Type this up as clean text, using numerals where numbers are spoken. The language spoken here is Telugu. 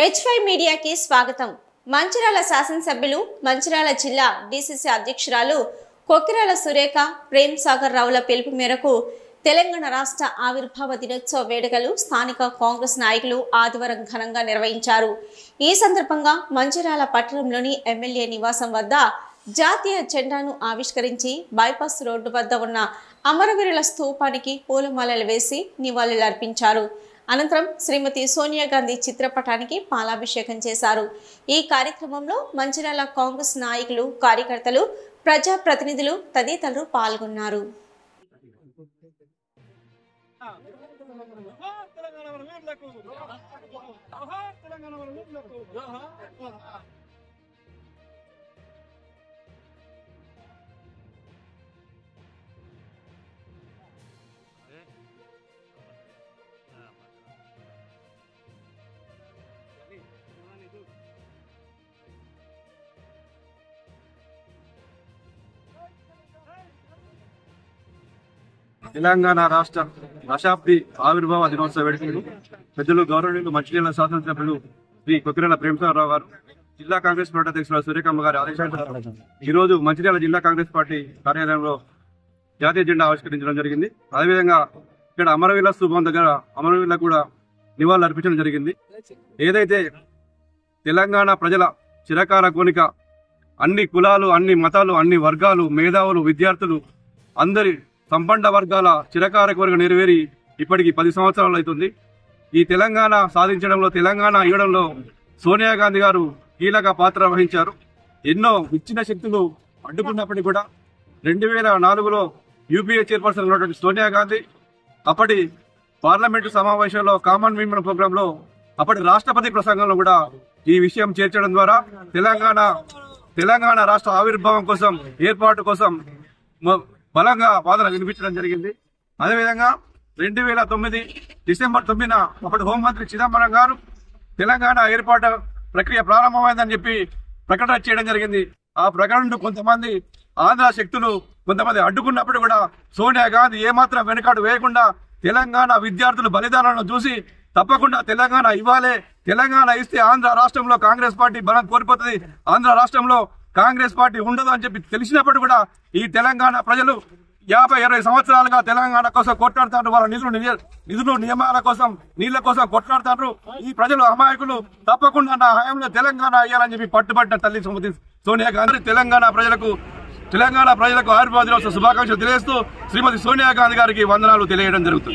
H5 మీడియాకి స్వాగతం. మంచిర్యాల శాసనసభ్యులు మంచిర్యాల జిల్లా డిసిసి అధ్యక్షురాలు కొక్కిరాల సురేఖ ప్రేమ్ సాగర్ రావుల పిలుపు మేరకు తెలంగాణ రాష్ట్ర ఆవిర్భావ దినోత్సవ వేడుకలు స్థానిక కాంగ్రెస్ నాయకులు ఆదివారం ఘనంగా నిర్వహించారు. ఈ సందర్భంగా మంచిర్యాల పట్టణంలోని ఎమ్మెల్యే నివాసం వద్ద జాతీయ జెండాను ఆవిష్కరించి బైపాస్ రోడ్డు వద్ద ఉన్న అమరవీరుల స్తూపానికి పూలమాలలు వేసి నివాళులర్పించారు. అనంతరం శ్రీమతి సోనియా గాంధీ చిత్రపటానికి పాలాభిషేకం చేశారు. ఈ కార్యక్రమంలో మంచిర్యాల కాంగ్రెస్ నాయకులు, కార్యకర్తలు, ప్రజాప్రతినిధులు తదితరులు పాల్గొన్నారు. తెలంగాణ రాష్ట్ర దశాబ్ది ఆవిర్భావ దినోత్సవ వేడుకలు పెద్దలు గౌరవనీయులు మంచిర్యాల శాసనసభ్యులు శ్రీ కొక్కిరాల ప్రేమ్ సాగర్ రావు గారు, జిల్లా కాంగ్రెస్ పార్టీ అధ్యక్షులు సురేఖమ్మ గారి ఆదేశానుసారం ఈరోజు మంచిర్యాల జిల్లా కాంగ్రెస్ పార్టీ కార్యాలయంలో జాతీయ జెండా ఆవిష్కరించడం జరిగింది. అదేవిధంగా ఇక్కడ అమరవీరుల స్తూపం దగ్గర అమరవీరులకు కూడా నివాళులు అర్పించడం జరిగింది. ఏదైతే తెలంగాణ ప్రజల చిరకాల కోరిక, అన్ని కులాలు, అన్ని మతాలు, అన్ని వర్గాలు, మేధావులు, విద్యార్థులు అందరి సంపన్న వర్గాల చిరకాల కోరిక నెరవేరి ఇప్పటికి 10 సంవత్సరాలు అవుతుంది. ఈ తెలంగాణ సాధించడంలో, తెలంగాణ ఇవ్వడంలో సోనియా గాంధీ గారు కీలక పాత్ర వహించారు. ఎన్నో ఇచ్చిన శక్తులు అడ్డుకున్నప్పటికీ కూడా 2004లో యూపీఏ చైర్పర్సన్ ఉన్నటువంటి సోనియా గాంధీ అప్పటి పార్లమెంటు సమావేశంలో కామన్ విమెన్ ప్రోగ్రామ్ లో అప్పటి రాష్ట్రపతి ప్రసంగంలో కూడా ఈ విషయం చేర్చడం ద్వారా తెలంగాణ రాష్ట్ర ఆవిర్భావం కోసం, ఏర్పాటు కోసం బలంగా వాదన వినిపించడం జరిగింది. అదేవిధంగా 2009 డిసెంబర్ 9న అప్పటి హోంమంత్రి చిదంబరం గారు తెలంగాణ ఏర్పాటు ప్రక్రియ ప్రారంభమైందని చెప్పి ప్రకటన చేయడం జరిగింది. ఆ ప్రకటనను కొంతమంది ఆంధ్ర శక్తులు కొంతమంది అడ్డుకున్నప్పుడు కూడా సోనియా గాంధీ ఏమాత్రం వెనుకాడు వేయకుండా తెలంగాణ విద్యార్థుల బలిదానాలను చూసి తప్పకుండా తెలంగాణ ఇవ్వాలి, తెలంగాణ ఇస్తే ఆంధ్ర రాష్ట్రంలో కాంగ్రెస్ పార్టీ బలం కోల్పోతుంది, ఆంధ్ర రాష్ట్రంలో కాంగ్రెస్ పార్టీ ఉండదు అని చెప్పి తెలిసినప్పుడు కూడా ఈ తెలంగాణ ప్రజలు 50-20 సంవత్సరాలుగా తెలంగాణ కోసం కొట్లాడుతారు. వాళ్ళ నిధులు నియమాల కోసం, నీళ్ల కోసం కొట్లాడుతారు. ఈ ప్రజలు అమాయకులు, తప్పకుండా నా హయాంలో తెలంగాణ అయ్యాలని చెప్పి పట్టుబట్టిన తల్లి సోనియా గాంధీ తెలంగాణ ప్రజలకు ఆవిర్భావ దినోత్సవ శుభాకాంక్షలు తెలియజేస్తూ శ్రీమతి సోనియా గాంధీ గారికి వందనాలు తెలియడం జరుగుతుంది.